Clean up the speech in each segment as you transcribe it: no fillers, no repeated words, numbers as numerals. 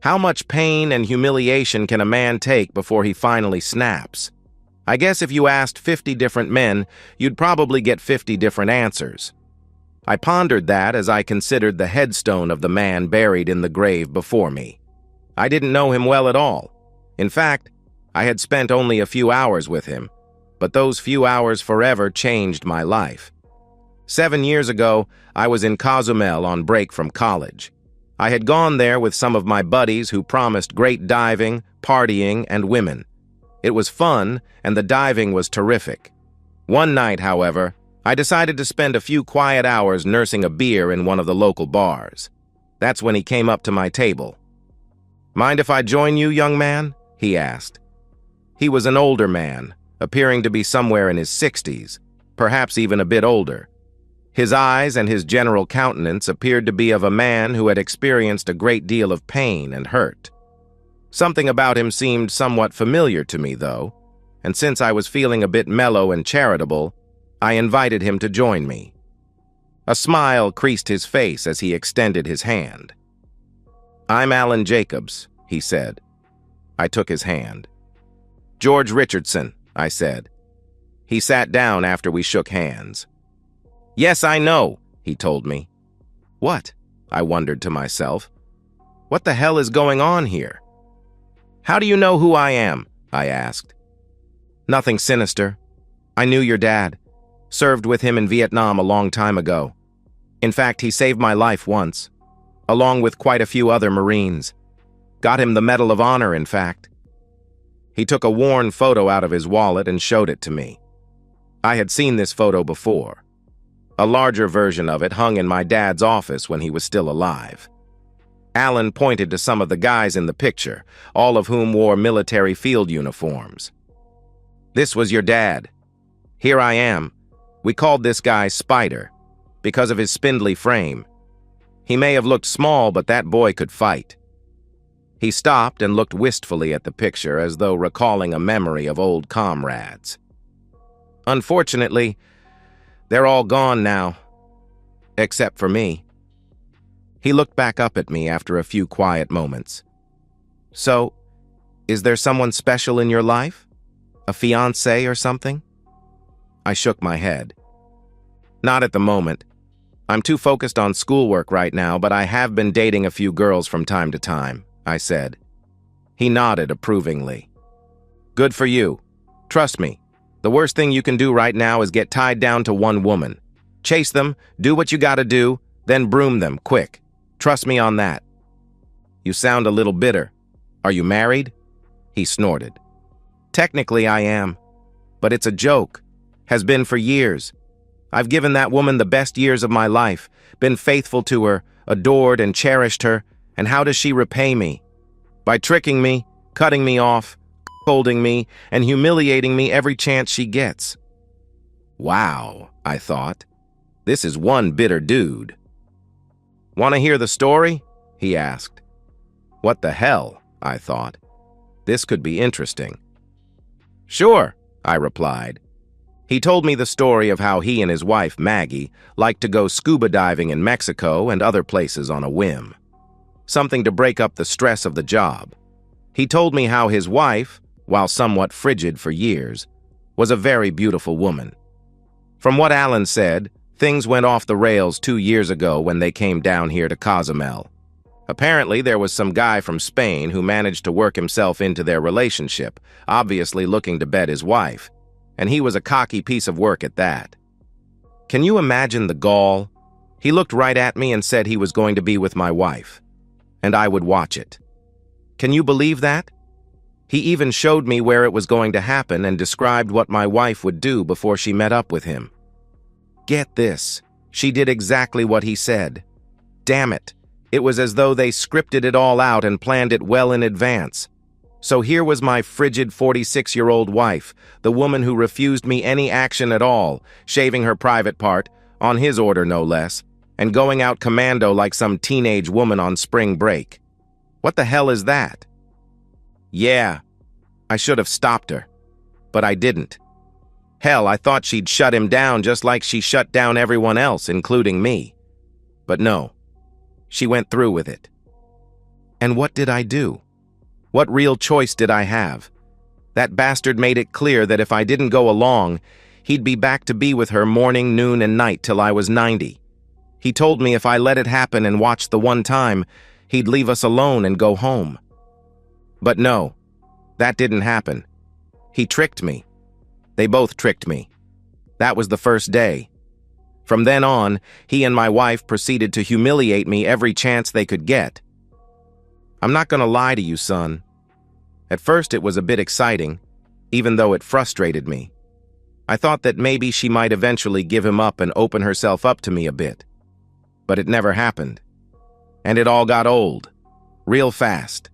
How much pain and humiliation can a man take before he finally snaps? I guess if you asked 50 different men, you'd probably get 50 different answers. I pondered that as I considered the headstone of the man buried in the grave before me. I didn't know him well at all. In fact, I had spent only a few hours with him, but those few hours forever changed my life. 7 years ago, I was in Cozumel on break from college. I had gone there with some of my buddies who promised great diving, partying, and women. It was fun, and the diving was terrific. One night, however, I decided to spend a few quiet hours nursing a beer in one of the local bars. That's when he came up to my table. "Mind if I join you, young man?" he asked. He was an older man, appearing to be somewhere in his 60s, perhaps even a bit older. His eyes and his general countenance appeared to be of a man who had experienced a great deal of pain and hurt. Something about him seemed somewhat familiar to me, though, and since I was feeling a bit mellow and charitable, I invited him to join me. A smile creased his face as he extended his hand. "I'm Alan Jacobs," he said. I took his hand. "George Richardson," I said. He sat down after we shook hands. "Yes, I know," he told me. What? I wondered to myself. What the hell is going on here? "How do you know who I am?" I asked. "Nothing sinister. I knew your dad. Served with him in Vietnam a long time ago. In fact, he saved my life once, along with quite a few other Marines. Got him the Medal of Honor, in fact." He took a worn photo out of his wallet and showed it to me. I had seen this photo before. A larger version of it hung in my dad's office when he was still alive. Alan pointed to some of the guys in the picture, all of whom wore military field uniforms. "This was your dad. Here I am. We called this guy Spider, because of his spindly frame. He may have looked small, but that boy could fight." He stopped and looked wistfully at the picture as though recalling a memory of old comrades. "Unfortunately, they're all gone now, except for me." He looked back up at me after a few quiet moments. "So, is there someone special in your life? A fiancé or something?" I shook my head. "Not at the moment. I'm too focused on schoolwork right now, but I have been dating a few girls from time to time," I said. He nodded approvingly. "Good for you. Trust me. The worst thing you can do right now is get tied down to one woman. Chase them, do what you gotta do, then broom them, quick. Trust me on that." "You sound a little bitter. Are you married?" He snorted. "Technically I am, but it's a joke. Has been for years. I've given that woman the best years of my life, been faithful to her, adored and cherished her, and how does she repay me? By tricking me, cutting me off, holding me, and humiliating me every chance she gets." Wow, I thought. This is one bitter dude. "Want to hear the story?" he asked. What the hell, I thought. This could be interesting. "Sure," I replied. He told me the story of how he and his wife, Maggie, liked to go scuba diving in Mexico and other places on a whim. Something to break up the stress of the job. He told me how his wife, while somewhat frigid for years, was a very beautiful woman. From what Alan said, things went off the rails 2 years ago when they came down here to Cozumel. Apparently, there was some guy from Spain who managed to work himself into their relationship, obviously looking to bed his wife, and he was a cocky piece of work at that. Can you imagine the gall? He looked right at me and said he was going to be with my wife, and I would watch it. Can you believe that? He even showed me where it was going to happen and described what my wife would do before she met up with him. Get this, she did exactly what he said. Damn it, it was as though they scripted it all out and planned it well in advance. So here was my frigid 46-year-old wife, the woman who refused me any action at all, shaving her private part, on his order no less, and going out commando like some teenage woman on spring break. What the hell is that? Yeah, I should have stopped her, but I didn't. Hell, I thought she'd shut him down just like she shut down everyone else, including me. But no, she went through with it. And what did I do? What real choice did I have? That bastard made it clear that if I didn't go along, he'd be back to be with her morning, noon, and night till I was 90. He told me if I let it happen and watched the one time, he'd leave us alone and go home. But no, that didn't happen. He tricked me. They both tricked me. That was the first day. From then on, he and my wife proceeded to humiliate me every chance they could get. I'm not going to lie to you, son. At first it was a bit exciting, even though it frustrated me. I thought that maybe she might eventually give him up and open herself up to me a bit. But it never happened. And it all got old, real fast.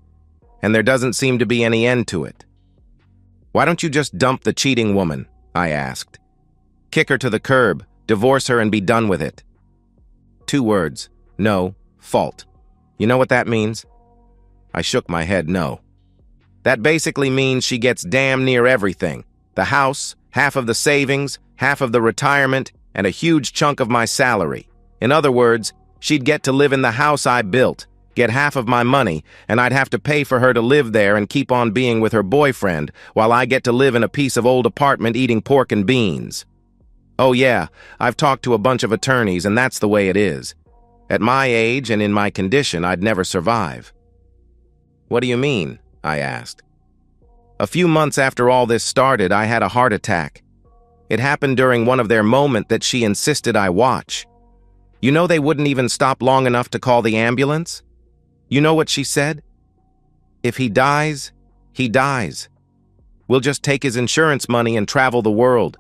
And there doesn't seem to be any end to it. Why don't you just dump the cheating woman? I asked. Kick her to the curb, divorce her, and be done with it. 2 words. No, fault. You know what that means? I shook my head no. That basically means she gets damn near everything. The house, half of the savings, half of the retirement, and a huge chunk of my salary. In other words, she'd get to live in the house I built, get half of my money, and I'd have to pay for her to live there and keep on being with her boyfriend, while I get to live in a piece of old apartment eating pork and beans. Oh yeah, I've talked to a bunch of attorneys, and that's the way it is. At my age and in my condition, I'd never survive. What do you mean? I asked. A few months after all this started, I had a heart attack. It happened during one of their moments that she insisted I watch. You know they wouldn't even stop long enough to call the ambulance? You know what she said? If he dies, he dies. We'll just take his insurance money and travel the world.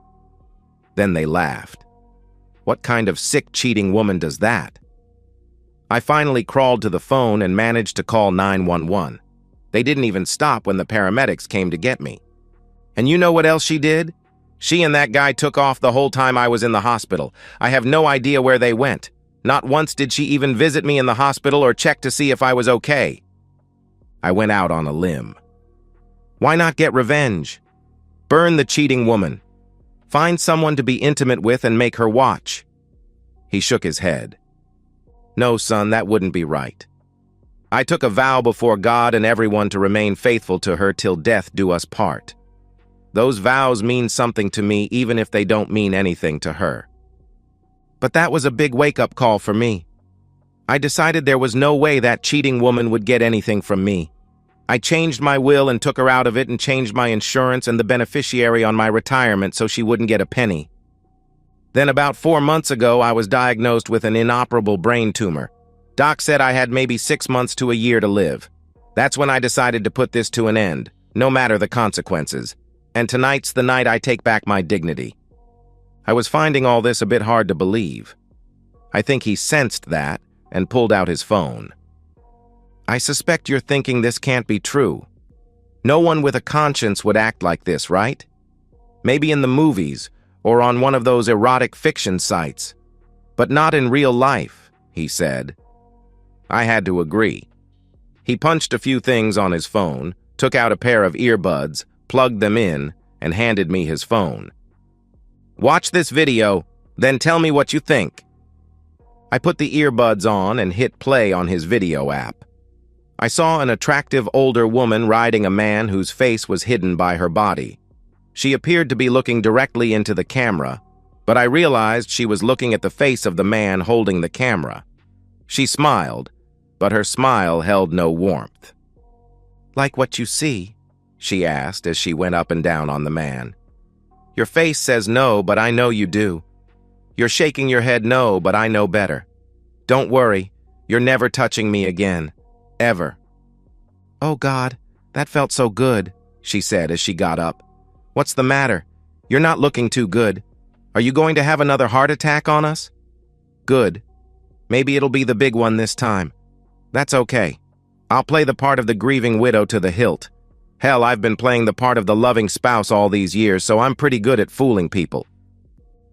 Then they laughed. What kind of sick, cheating woman does that? I finally crawled to the phone and managed to call 911. They didn't even stop when the paramedics came to get me. And you know what else she did? She and that guy took off the whole time I was in the hospital. I have no idea where they went. Not once did she even visit me in the hospital or check to see if I was okay. I went out on a limb. Why not get revenge? Burn the cheating woman. Find someone to be intimate with and make her watch. He shook his head. No, son, that wouldn't be right. I took a vow before God and everyone to remain faithful to her till death do us part. Those vows mean something to me even if they don't mean anything to her. But that was a big wake-up call for me. I decided there was no way that cheating woman would get anything from me. I changed my will and took her out of it and changed my insurance and the beneficiary on my retirement so she wouldn't get a penny. Then about 4 months ago, I was diagnosed with an inoperable brain tumor. Doc said I had maybe 6 months to a year to live. That's when I decided to put this to an end, no matter the consequences. And tonight's the night I take back my dignity. I was finding all this a bit hard to believe. I think he sensed that and pulled out his phone. I suspect you're thinking this can't be true. No one with a conscience would act like this, right? Maybe in the movies or on one of those erotic fiction sites. But not in real life, he said. I had to agree. He punched a few things on his phone, took out a pair of earbuds, plugged them in, and handed me his phone. Watch this video, then tell me what you think. I put the earbuds on and hit play on his video app. I saw an attractive older woman riding a man whose face was hidden by her body. She appeared to be looking directly into the camera, but I realized she was looking at the face of the man holding the camera. She smiled, but her smile held no warmth. Like what you see? She asked as she went up and down on the man. Your face says no, but I know you do. You're shaking your head no, but I know better. Don't worry, you're never touching me again. Ever. Oh God, that felt so good, she said as she got up. What's the matter? You're not looking too good. Are you going to have another heart attack on us? Good. Maybe it'll be the big one this time. That's okay. I'll play the part of the grieving widow to the hilt. Hell, I've been playing the part of the loving spouse all these years, so I'm pretty good at fooling people.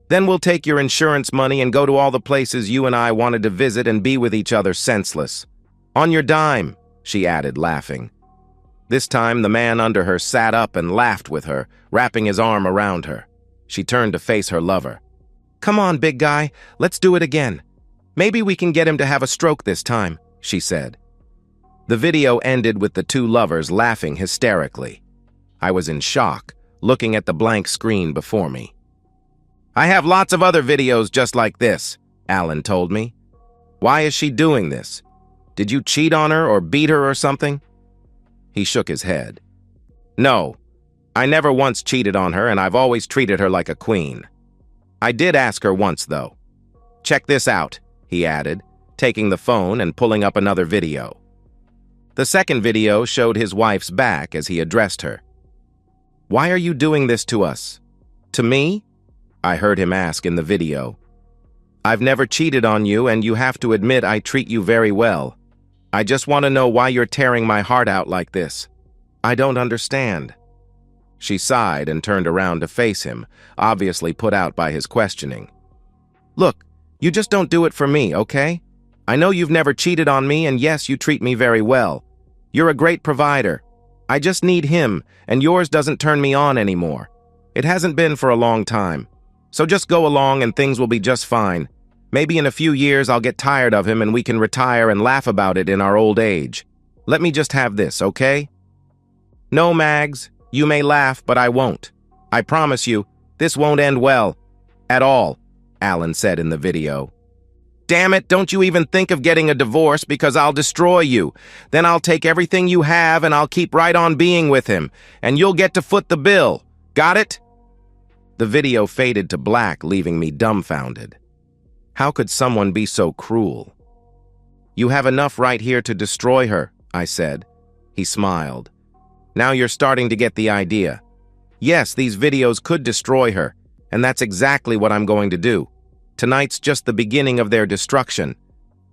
Then we'll take your insurance money and go to all the places you and I wanted to visit and be with each other senseless. On your dime, she added, laughing. This time, the man under her sat up and laughed with her, wrapping his arm around her. She turned to face her lover. Come on, big guy, let's do it again. Maybe we can get him to have a stroke this time, she said. The video ended with the two lovers laughing hysterically. I was in shock, looking at the blank screen before me. "I have lots of other videos just like this," Alan told me. "Why is she doing this? Did you cheat on her or beat her or something?" He shook his head. "No, I never once cheated on her, and I've always treated her like a queen. I did ask her once, though. Check this out," he added, taking the phone and pulling up another video. The second video showed his wife's back as he addressed her. "Why are you doing this to us? To me?" I heard him ask in the video. "I've never cheated on you, and you have to admit I treat you very well. I just want to know why you're tearing my heart out like this. I don't understand." She sighed and turned around to face him, obviously put out by his questioning. "Look, you just don't do it for me, okay? I know you've never cheated on me, and yes, you treat me very well. You're a great provider. I just need him, and yours doesn't turn me on anymore. It hasn't been for a long time. So just go along and things will be just fine. Maybe in a few years I'll get tired of him and we can retire and laugh about it in our old age. Let me just have this, okay?" "No, Mags, you may laugh, but I won't. I promise you, this won't end well. At all," Alan said in the video. "Damn it, don't you even think of getting a divorce because I'll destroy you. Then I'll take everything you have and I'll keep right on being with him, and you'll get to foot the bill. Got it?" The video faded to black, leaving me dumbfounded. How could someone be so cruel? "You have enough right here to destroy her," I said. He smiled. "Now you're starting to get the idea. Yes, these videos could destroy her, and that's exactly what I'm going to do. Tonight's just the beginning of their destruction,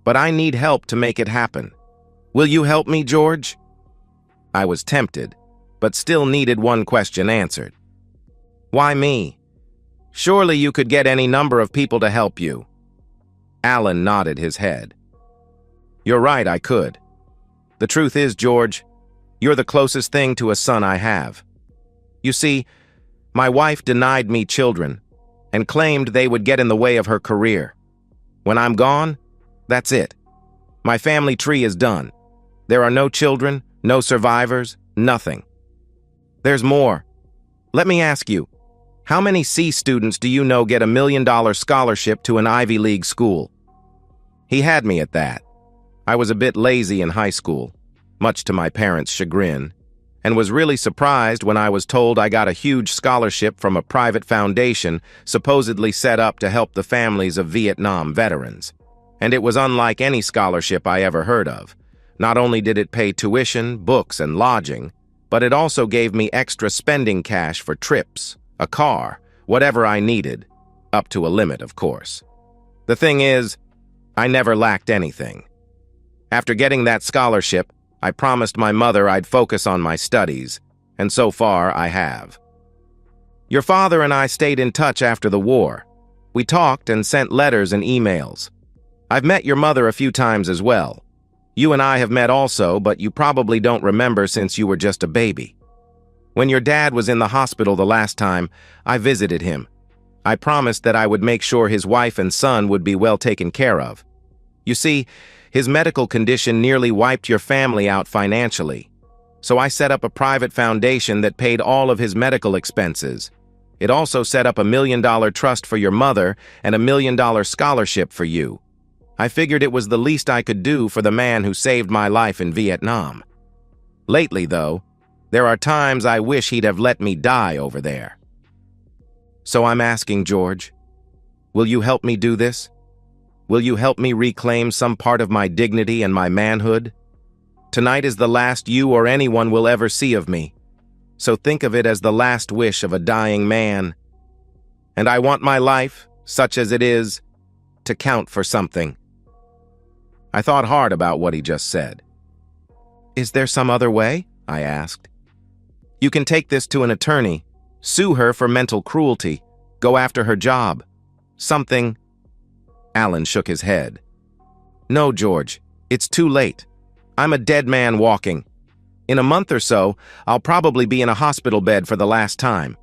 but I need help to make it happen. Will you help me, George?" I was tempted, but still needed one question answered. "Why me? Surely you could get any number of people to help you." Alan nodded his head. "You're right, I could. The truth is, George, you're the closest thing to a son I have. You see, my wife denied me children and claimed they would get in the way of her career. When I'm gone, that's it. My family tree is done. There are no children, no survivors, nothing. There's more. Let me ask you, how many C students do you know get $1 million scholarship to an Ivy League school?" He had me at that. I was a bit lazy in high school, much to my parents' chagrin, and was really surprised when I was told I got a huge scholarship from a private foundation supposedly set up to help the families of Vietnam veterans. And it was unlike any scholarship I ever heard of. Not only did it pay tuition, books, and lodging, but it also gave me extra spending cash for trips, a car, whatever I needed, up to a limit, of course. The thing is, I never lacked anything. After getting that scholarship, I promised my mother I'd focus on my studies, and so far I have. Your father and I stayed in touch after the war. We talked and sent letters and emails. I've met your mother a few times as well. You and I have met also, but you probably don't remember since you were just a baby. When your dad was in the hospital the last time, I visited him. I promised that I would make sure his wife and son would be well taken care of. You see, his medical condition nearly wiped your family out financially. So I set up a private foundation that paid all of his medical expenses. It also set up $1 million trust for your mother and $1 million scholarship for you. I figured it was the least I could do for the man who saved my life in Vietnam. Lately, though, there are times I wish he'd have let me die over there. So I'm asking, George, will you help me do this? Will you help me reclaim some part of my dignity and my manhood? Tonight is the last you or anyone will ever see of me. So think of it as the last wish of a dying man. And I want my life, such as it is, to count for something. I thought hard about what he just said. Is there some other way? I asked. You can take this to an attorney, sue her for mental cruelty, go after her job. Something. Alan shook his head. No, George, it's too late. I'm a dead man walking. In a month or so, I'll probably be in a hospital bed for the last time.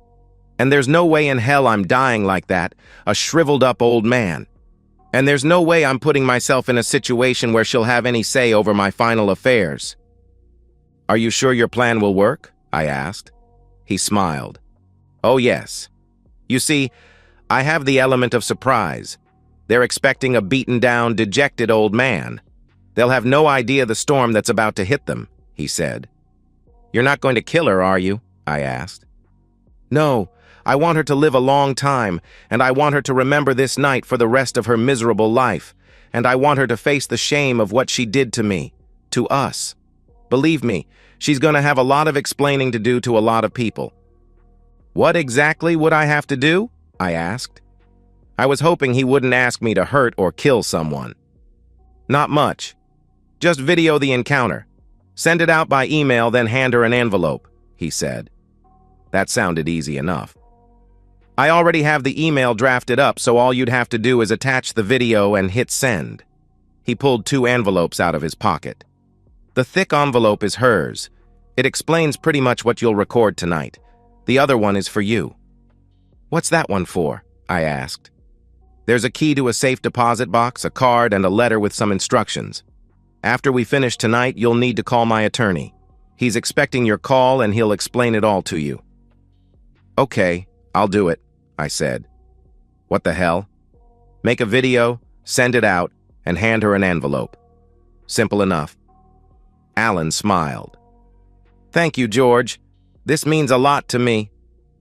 And there's no way in hell I'm dying like that, a shriveled-up old man. And there's no way I'm putting myself in a situation where she'll have any say over my final affairs. Are you sure your plan will work? I asked. He smiled. Oh, yes. You see, I have the element of surprise. They're expecting a beaten-down, dejected old man. They'll have no idea the storm that's about to hit them, he said. You're not going to kill her, are you? I asked. No, I want her to live a long time, and I want her to remember this night for the rest of her miserable life, and I want her to face the shame of what she did to me, to us. Believe me, she's going to have a lot of explaining to do to a lot of people. What exactly would I have to do? I asked. I was hoping he wouldn't ask me to hurt or kill someone. Not much. Just video the encounter. Send it out by email, then hand her an envelope, he said. That sounded easy enough. I already have the email drafted up, so all you'd have to do is attach the video and hit send. He pulled 2 envelopes out of his pocket. The thick envelope is hers. It explains pretty much what you'll record tonight. The other one is for you. What's that one for? I asked. There's a key to a safe deposit box, a card, and a letter with some instructions. After we finish tonight, you'll need to call my attorney. He's expecting your call and he'll explain it all to you. Okay, I'll do it, I said. What the hell? Make a video, send it out, and hand her an envelope. Simple enough. Alan smiled. Thank you, George. This means a lot to me.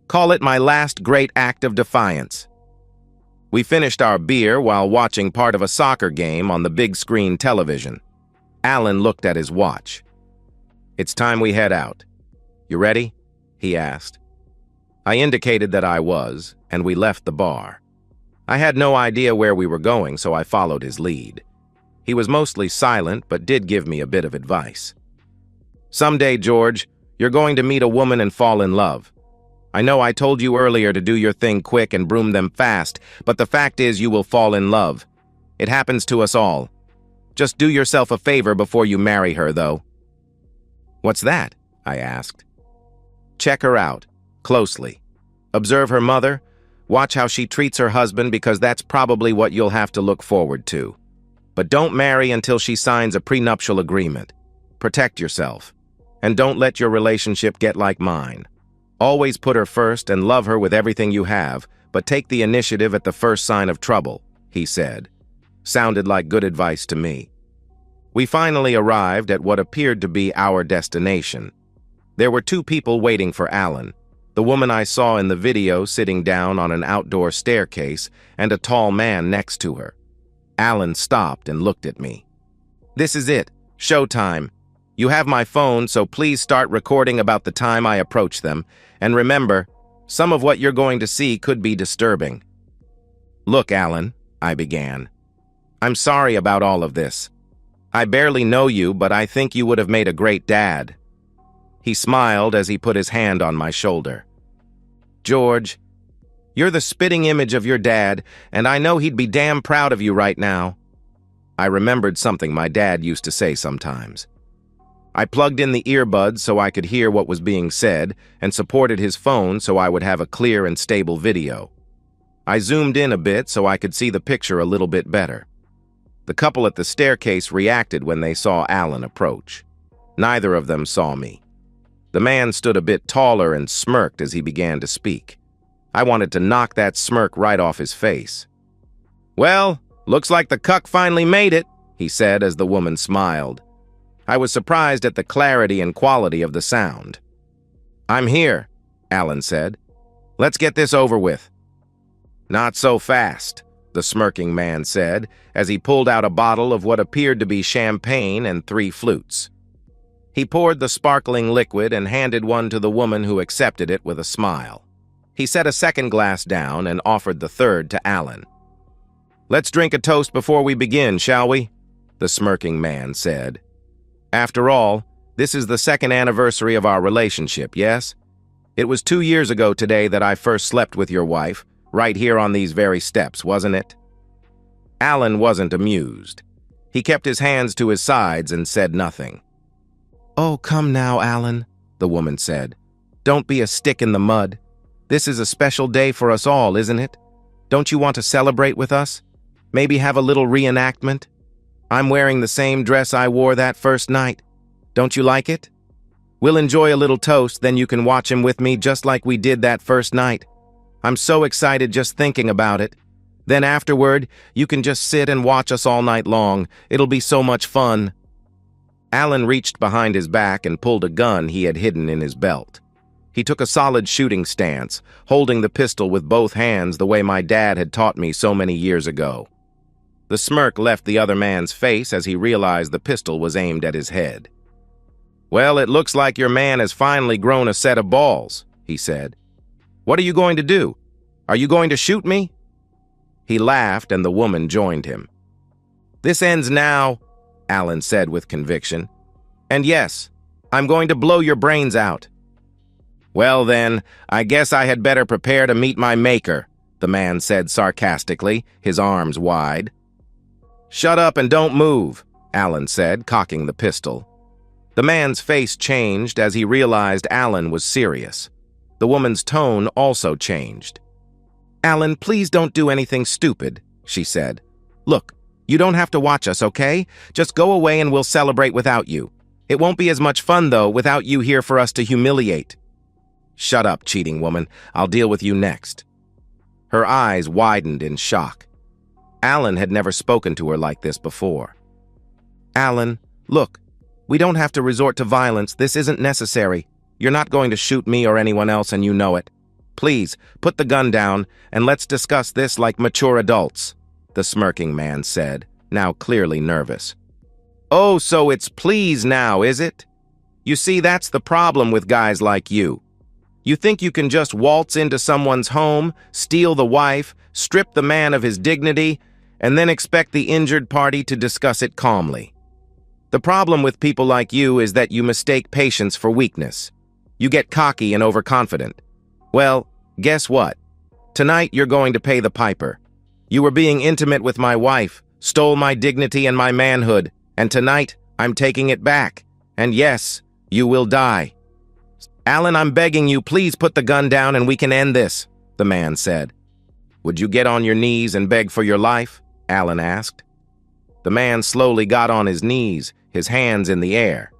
Call it my last great act of defiance. We finished our beer while watching part of a soccer game on the big screen television. Alan looked at his watch. It's time we head out. You ready? He asked. I indicated that I was, and we left the bar. I had no idea where we were going, so I followed his lead. He was mostly silent, but did give me a bit of advice. Someday, George, you're going to meet a woman and fall in love. I know I told you earlier to do your thing quick and broom them fast, but the fact is you will fall in love. It happens to us all. Just do yourself a favor before you marry her, though. What's that? I asked. Check her out, closely. Observe her mother. Watch how she treats her husband, because that's probably what you'll have to look forward to. But don't marry until she signs a prenuptial agreement. Protect yourself. And don't let your relationship get like mine. Always put her first and love her with everything you have, but take the initiative at the first sign of trouble, he said. Sounded like good advice to me. We finally arrived at what appeared to be our destination. There were 2 people waiting for Alan, the woman I saw in the video sitting down on an outdoor staircase, and a tall man next to her. Alan stopped and looked at me. This is it, showtime. You have my phone, so please start recording about the time I approach them, and remember, some of what you're going to see could be disturbing. Look, Alan, I began. I'm sorry about all of this. I barely know you, but I think you would have made a great dad. He smiled as he put his hand on my shoulder. George, you're the spitting image of your dad, and I know he'd be damn proud of you right now. I remembered something my dad used to say sometimes. I plugged in the earbuds so I could hear what was being said and supported his phone so I would have a clear and stable video. I zoomed in a bit so I could see the picture a little bit better. The couple at the staircase reacted when they saw Alan approach. Neither of them saw me. The man stood a bit taller and smirked as he began to speak. I wanted to knock that smirk right off his face. Well, looks like the cuck finally made it, he said as the woman smiled. I was surprised at the clarity and quality of the sound. I'm here, Alan said. Let's get this over with. Not so fast, the smirking man said, as he pulled out a bottle of what appeared to be champagne and 3 flutes. He poured the sparkling liquid and handed one to the woman, who accepted it with a smile. He set a second glass down and offered the third to Alan. Let's drink a toast before we begin, shall we? The smirking man said. After all, this is the 2nd anniversary of our relationship, yes? It was 2 years ago today that I first slept with your wife, right here on these very steps, wasn't it? Alan wasn't amused. He kept his hands to his sides and said nothing. Oh, come now, Alan, the woman said. Don't be a stick in the mud. This is a special day for us all, isn't it? Don't you want to celebrate with us? Maybe have a little reenactment? I'm wearing the same dress I wore that first night. Don't you like it? We'll enjoy a little toast, then you can watch him with me just like we did that first night. I'm so excited just thinking about it. Then afterward, you can just sit and watch us all night long. It'll be so much fun." Alan reached behind his back and pulled a gun he had hidden in his belt. He took a solid shooting stance, holding the pistol with both hands the way my dad had taught me so many years ago. The smirk left the other man's face as he realized the pistol was aimed at his head. "Well, it looks like your man has finally grown a set of balls," he said. "What are you going to do? Are you going to shoot me?" He laughed and the woman joined him. "This ends now," Alan said with conviction. "And yes, I'm going to blow your brains out." "Well then, I guess I had better prepare to meet my maker," the man said sarcastically, his arms wide. "Shut up and don't move," Alan said, cocking the pistol. The man's face changed as he realized Alan was serious. The woman's tone also changed. "Alan, please don't do anything stupid," she said. "Look, you don't have to watch us, okay? Just go away and we'll celebrate without you. It won't be as much fun, though, without you here for us to humiliate." "Shut up, cheating woman. I'll deal with you next." Her eyes widened in shock. Alan had never spoken to her like this before. "Alan, look, we don't have to resort to violence. This isn't necessary. You're not going to shoot me or anyone else, and you know it. Please, put the gun down, and let's discuss this like mature adults," the smirking man said, now clearly nervous. "Oh, so it's please now, is it? You see, that's the problem with guys like you. You think you can just waltz into someone's home, steal the wife, strip the man of his dignity, and then expect the injured party to discuss it calmly. The problem with people like you is that you mistake patience for weakness. You get cocky and overconfident. Well, guess what? Tonight you're going to pay the piper. You were being intimate with my wife, stole my dignity and my manhood, and tonight I'm taking it back. And yes, you will die. Alan, I'm begging you, please put the gun down and we can end this," the man said. "Would you get on your knees and beg for your life?" Alan asked. The man slowly got on his knees, his hands in the air.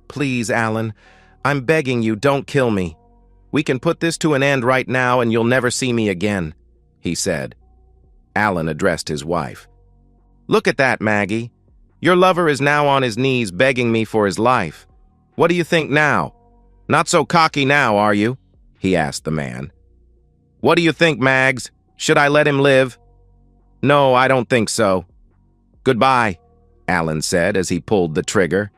"Please, Alan, I'm begging you, don't kill me. We can put this to an end right now and you'll never see me again," he said. Alan addressed his wife. "Look at that, Maggie. Your lover is now on his knees begging me for his life. What do you think now? Not so cocky now, are you?" he asked the man. "What do you think, Mags? Should I let him live?" "No, I don't think so." "Goodbye," Alan said as he pulled the trigger.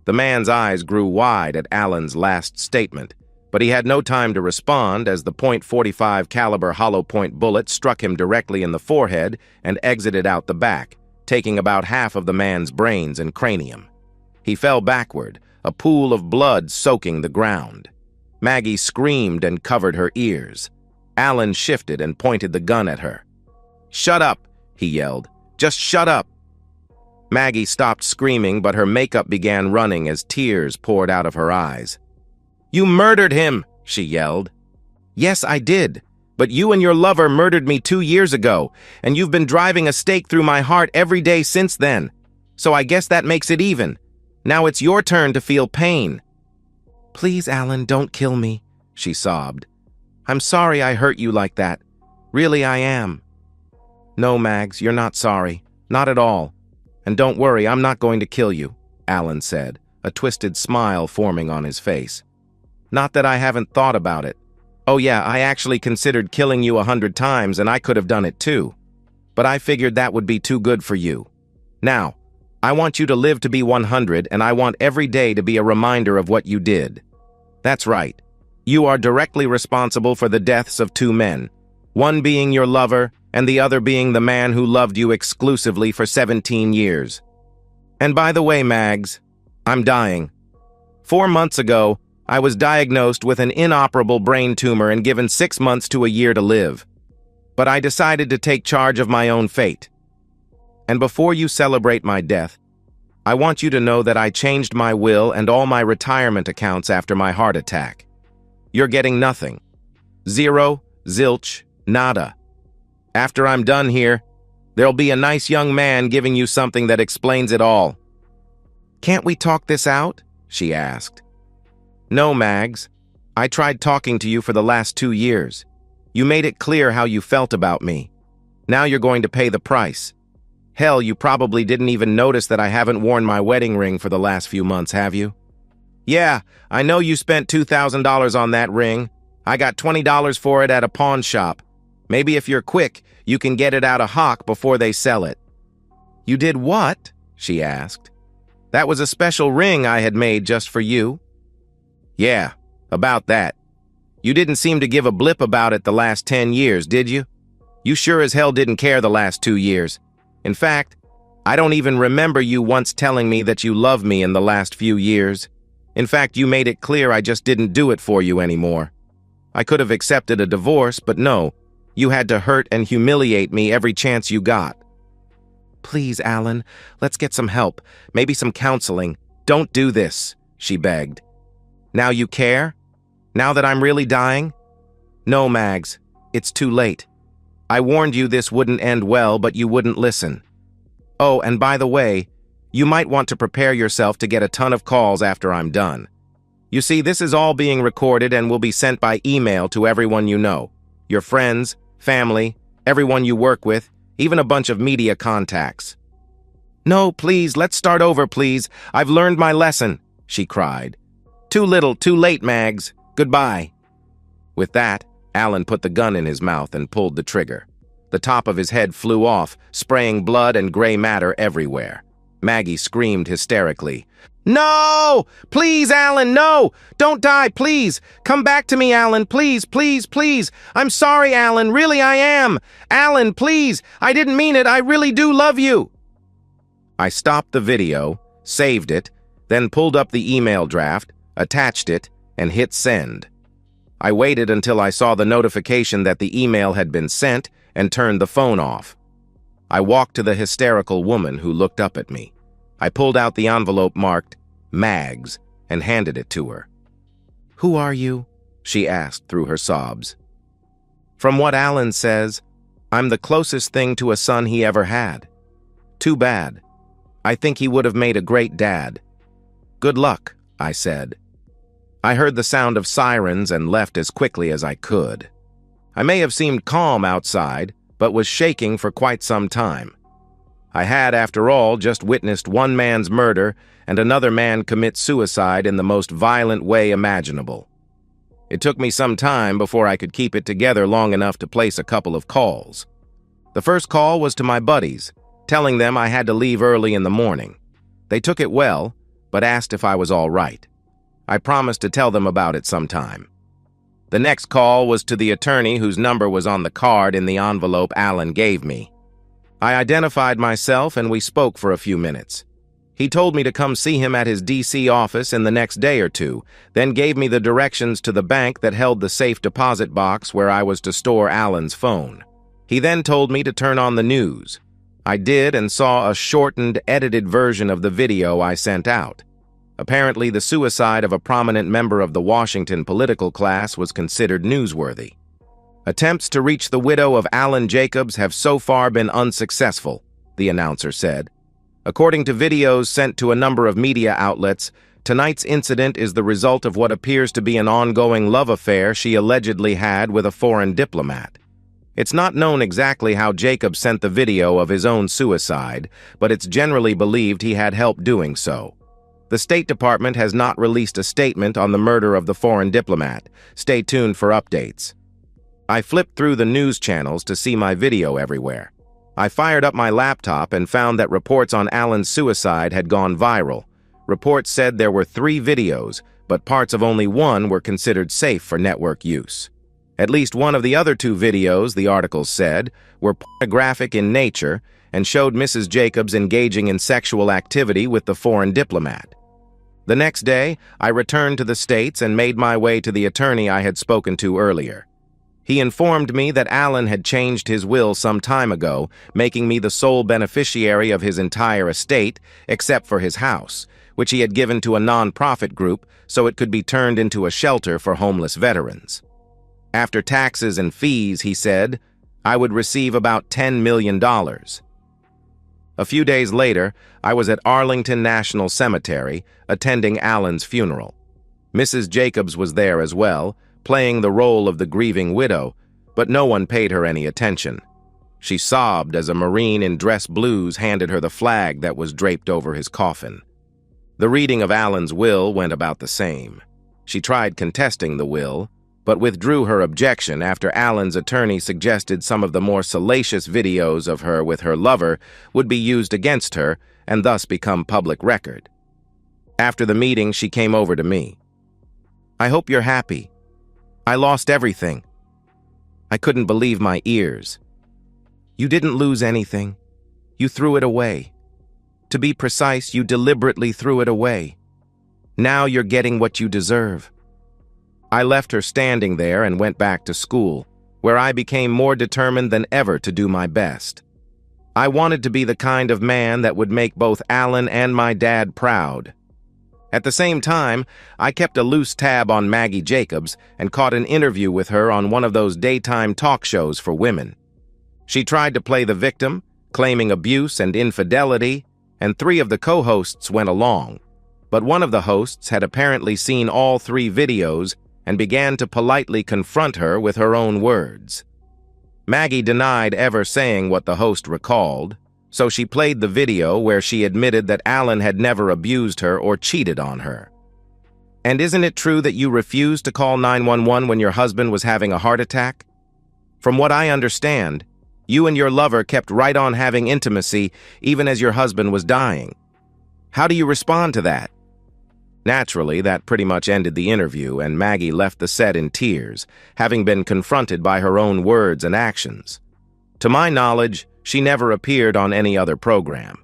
The man's eyes grew wide at Alan's last statement, but he had no time to respond as the .45 caliber hollow point bullet struck him directly in the forehead and exited out the back, taking about half of the man's brains and cranium. He fell backward, a pool of blood soaking the ground. Maggie screamed and covered her ears. Alan shifted and pointed the gun at her. "Shut up," he yelled. "Just shut up." Maggie stopped screaming, but her makeup began running as tears poured out of her eyes. "You murdered him," she yelled. "Yes, I did. But you and your lover murdered me 2 years ago, and you've been driving a stake through my heart every day since then. So I guess that makes it even. Now it's your turn to feel pain." "Please, Alan, don't kill me," she sobbed. "I'm sorry I hurt you like that. Really, I am." "No, Mags, you're not sorry. Not at all. And don't worry, I'm not going to kill you," Alan said, a twisted smile forming on his face. "Not that I haven't thought about it. Oh yeah, I actually considered killing you 100 times, and I could have done it too. But I figured that would be too good for you. Now, I want you to live to be 100, and I want every day to be a reminder of what you did. That's right. You are directly responsible for the deaths of 2 men, one being your lover, and the other being the man who loved you exclusively for 17 years. And by the way, Mags, I'm dying. 4 months ago, I was diagnosed with an inoperable brain tumor and given 6 months to a year to live. But I decided to take charge of my own fate. And before you celebrate my death, I want you to know that I changed my will and all my retirement accounts after my heart attack. You're getting nothing. Zero, zilch, nada. After I'm done here, there'll be a nice young man giving you something that explains it all." "Can't we talk this out?" she asked. No, Mags. I tried talking to you for the last 2 years. You made it clear how you felt about me. Now you're going to pay the price. Hell, you probably didn't even notice that I haven't worn my wedding ring for the last few months, have you? Yeah, I know you spent $2,000 on that ring. I got $20 for it at a pawn shop. Maybe if you're quick, you can get it out of hock before they sell it. You did what? She asked. That was a special ring I had made just for you. Yeah, about that. You didn't seem to give a blip about it the last 10 years, did you? You sure as hell didn't care the last 2 years. In fact, I don't even remember you once telling me that you love me in the last few years. In fact, you made it clear I just didn't do it for you anymore. I could have accepted a divorce, but no, you had to hurt and humiliate me every chance you got. Please, Alan, let's get some help, maybe some counseling. Don't do this, she begged. Now you care? Now that I'm really dying? No, Mags, it's too late. I warned you this wouldn't end well, but you wouldn't listen. Oh, and by the way, you might want to prepare yourself to get a ton of calls after I'm done. You see, this is all being recorded and will be sent by email to everyone you know. Your friends, family, everyone you work with, even a bunch of media contacts. No, please, let's start over, please. I've learned my lesson, she cried. Too little, too late, Mags. Goodbye. With that, Alan put the gun in his mouth and pulled the trigger. The top of his head flew off, spraying blood and gray matter everywhere. Maggie screamed hysterically. No! Please, Alan, no! Don't die, please! Come back to me, Alan, please, please, please! I'm sorry, Alan, really I am! Alan, please! I didn't mean it, I really do love you! I stopped the video, saved it, then pulled up the email draft, attached it, and hit send. I waited until I saw the notification that the email had been sent and turned the phone off. I walked to the hysterical woman who looked up at me. I pulled out the envelope marked Mags and handed it to her. Who are you? She asked through her sobs. From what Alan says, I'm the closest thing to a son he ever had. Too bad. I think he would have made a great dad. Good luck, I said. I heard the sound of sirens and left as quickly as I could. I may have seemed calm outside, but was shaking for quite some time. I had, after all, just witnessed one man's murder and another man commit suicide in the most violent way imaginable. It took me some time before I could keep it together long enough to place a couple of calls. The first call was to my buddies, telling them I had to leave early in the morning. They took it well, but asked if I was all right. I promised to tell them about it sometime. The next call was to the attorney whose number was on the card in the envelope Alan gave me. I identified myself and we spoke for a few minutes. He told me to come see him at his D.C. office in the next day or two, then gave me the directions to the bank that held the safe deposit box where I was to store Alan's phone. He then told me to turn on the news. I did and saw a shortened, edited version of the video I sent out. Apparently, the suicide of a prominent member of the Washington political class was considered newsworthy. Attempts to reach the widow of Alan Jacobs have so far been unsuccessful, the announcer said. According to videos sent to a number of media outlets, tonight's incident is the result of what appears to be an ongoing love affair she allegedly had with a foreign diplomat. It's not known exactly how Jacobs sent the video of his own suicide, but it's generally believed he had help doing so. The State Department has not released a statement on the murder of the foreign diplomat. Stay tuned for updates. I flipped through the news channels to see my video everywhere. I fired up my laptop and found that reports on Alan's suicide had gone viral. Reports said there were 3 videos, but parts of only one were considered safe for network use. At least one of the other 2 videos, the articles said, were pornographic in nature and showed Mrs. Jacobs engaging in sexual activity with the foreign diplomat. The next day, I returned to the States and made my way to the attorney I had spoken to earlier. He informed me that Alan had changed his will some time ago, making me the sole beneficiary of his entire estate, except for his house, which he had given to a non-profit group so it could be turned into a shelter for homeless veterans. After taxes and fees, he said, I would receive about $10 million. A few days later, I was at Arlington National Cemetery, attending Alan's funeral. Mrs. Jacobs was there as well, playing the role of the grieving widow, but no one paid her any attention. She sobbed as a Marine in dress blues handed her the flag that was draped over his coffin. The reading of Alan's will went about the same. She tried contesting the will, but withdrew her objection after Alan's attorney suggested some of the more salacious videos of her with her lover would be used against her and thus become public record. After the meeting, she came over to me. "I hope you're happy. I lost everything." I couldn't believe my ears. "You didn't lose anything. You threw it away. To be precise, you deliberately threw it away. Now you're getting what you deserve." I left her standing there and went back to school, where I became more determined than ever to do my best. I wanted to be the kind of man that would make both Alan and my dad proud. At the same time, I kept a loose tab on Maggie Jacobs and caught an interview with her on one of those daytime talk shows for women. She tried to play the victim, claiming abuse and infidelity, and 3 of the co-hosts went along. But one of the hosts had apparently seen all 3 videos and began to politely confront her with her own words. Maggie denied ever saying what the host recalled, so she played the video where she admitted that Alan had never abused her or cheated on her. "And isn't it true that you refused to call 911 when your husband was having a heart attack? From what I understand, you and your lover kept right on having intimacy even as your husband was dying. How do you respond to that?" Naturally, that pretty much ended the interview, and Maggie left the set in tears, having been confronted by her own words and actions. To my knowledge, she never appeared on any other program.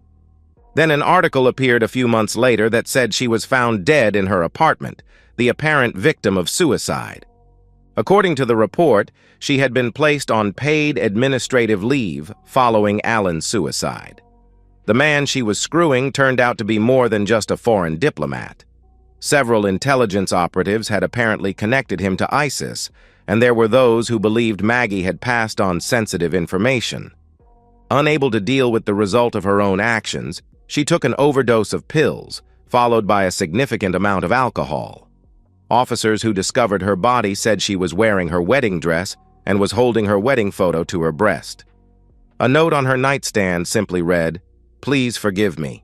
Then an article appeared a few months later that said she was found dead in her apartment, the apparent victim of suicide. According to the report, she had been placed on paid administrative leave following Alan's suicide. The man she was screwing turned out to be more than just a foreign diplomat. Several intelligence operatives had apparently connected him to ISIS, and there were those who believed Maggie had passed on sensitive information. Unable to deal with the result of her own actions, she took an overdose of pills, followed by a significant amount of alcohol. Officers who discovered her body said she was wearing her wedding dress and was holding her wedding photo to her breast. A note on her nightstand simply read, "Please forgive me."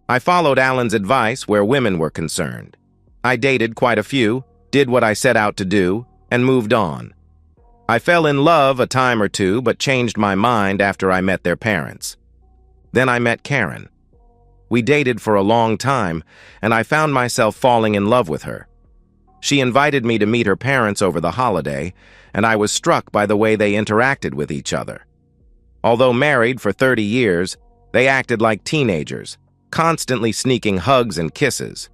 I followed Alan's advice where women were concerned. I dated quite a few, did what I set out to do, and moved on. I fell in love a time or two, but changed my mind after I met their parents. Then I met Karen. We dated for a long time, and I found myself falling in love with her. She invited me to meet her parents over the holiday, and I was struck by the way they interacted with each other. Although married for 30 years, they acted like teenagers, constantly sneaking hugs and kisses.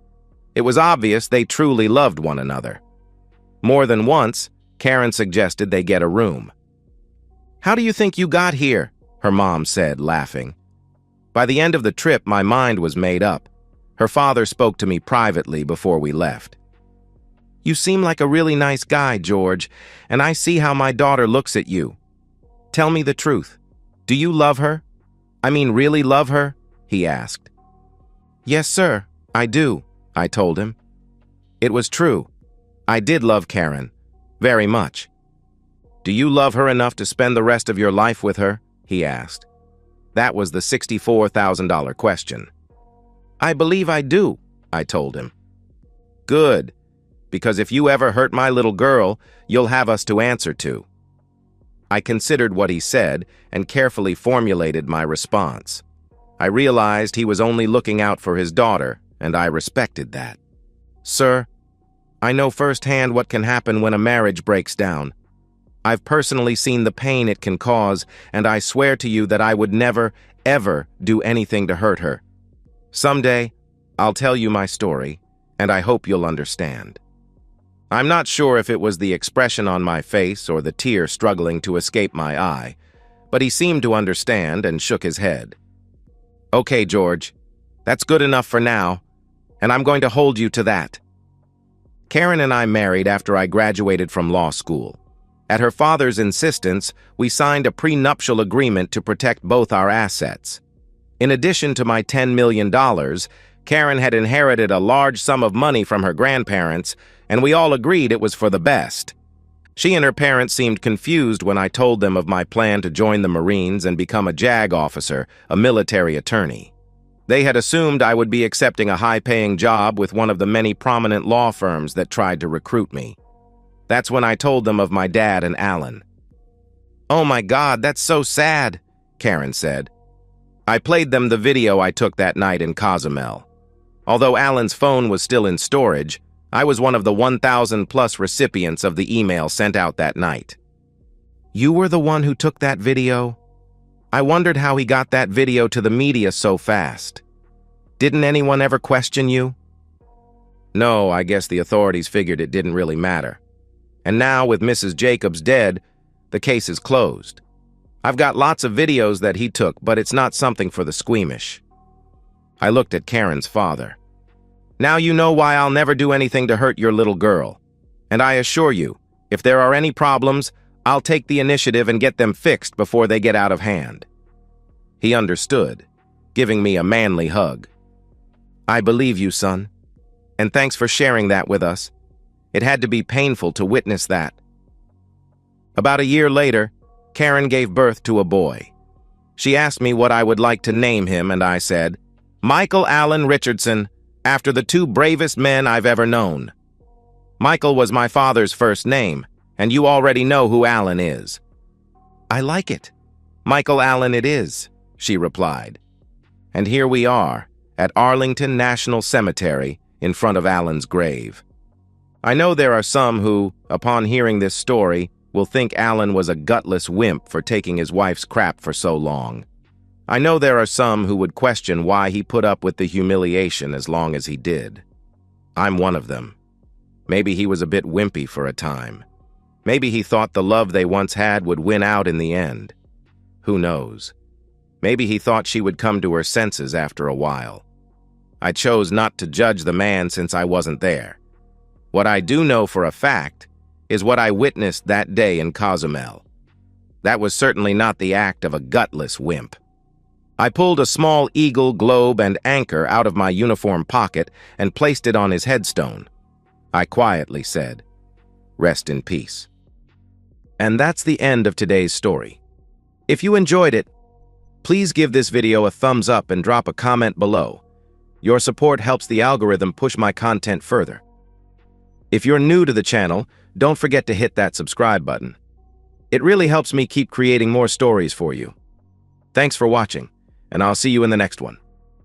It was obvious they truly loved one another. More than once, Karen suggested they get a room. "How do you think you got here?" her mom said, laughing. By the end of the trip, my mind was made up. Her father spoke to me privately before we left. "You seem like a really nice guy, George, and I see how my daughter looks at you. Tell me the truth. Do you love her? I mean, really love her?" he asked. "Yes, sir, I do," I told him. It was true. I did love Karen, very much. "Do you love her enough to spend the rest of your life with her?" he asked. That was the $64,000 question. "I believe I do," I told him. "Good, because if you ever hurt my little girl, you'll have us to answer to." I considered what he said and carefully formulated my response. I realized he was only looking out for his daughter, and I respected that. "Sir, I know firsthand what can happen when a marriage breaks down. I've personally seen the pain it can cause, and I swear to you that I would never, ever do anything to hurt her. Someday, I'll tell you my story, and I hope you'll understand." I'm not sure if it was the expression on my face or the tear struggling to escape my eye, but he seemed to understand and shook his head. "Okay, George, that's good enough for now, and I'm going to hold you to that." Karen and I married after I graduated from law school. At her father's insistence, we signed a prenuptial agreement to protect both our assets. In addition to my $10 million, Karen had inherited a large sum of money from her grandparents, and we all agreed it was for the best. She and her parents seemed confused when I told them of my plan to join the Marines and become a JAG officer, a military attorney. They had assumed I would be accepting a high-paying job with one of the many prominent law firms that tried to recruit me. That's when I told them of my dad and Alan. "Oh my God, that's so sad," Karen said. I played them the video I took that night in Cozumel. Although Alan's phone was still in storage, I was one of the 1,000+ recipients of the email sent out that night. "You were the one who took that video?" I wondered how he got that video to the media so fast. "Didn't anyone ever question you?" No, I guess the authorities figured it didn't really matter. And now, with Mrs. Jacobs dead, the case is closed. I've got lots of videos that he took, but it's not something for the squeamish. I looked at Karen's father. "Now you know why I'll never do anything to hurt your little girl. And I assure you, if there are any problems, I'll take the initiative and get them fixed before they get out of hand." He understood, giving me a manly hug. "I believe you, son. And thanks for sharing that with us. It had to be painful to witness that." About a year later, Karen gave birth to a boy. She asked me what I would like to name him, and I said, "Michael Allen Richardson, after the two bravest men I've ever known." Michael was my father's first name, and you already know who Alan is. "I like it. Michael Allen it is," she replied. And here we are, at Arlington National Cemetery, in front of Alan's grave. I know there are some who, upon hearing this story, will think Alan was a gutless wimp for taking his wife's crap for so long. I know there are some who would question why he put up with the humiliation as long as he did. I'm one of them. Maybe he was a bit wimpy for a time. Maybe he thought the love they once had would win out in the end. Who knows? Maybe he thought she would come to her senses after a while. I chose not to judge the man since I wasn't there. What I do know for a fact is what I witnessed that day in Cozumel. That was certainly not the act of a gutless wimp. I pulled a small eagle, globe, and anchor out of my uniform pocket and placed it on his headstone. I quietly said, "Rest in peace." And that's the end of today's story. If you enjoyed it, please give this video a thumbs up and drop a comment below. Your support helps the algorithm push my content further. If you're new to the channel, don't forget to hit that subscribe button. It really helps me keep creating more stories for you. Thanks for watching, and I'll see you in the next one.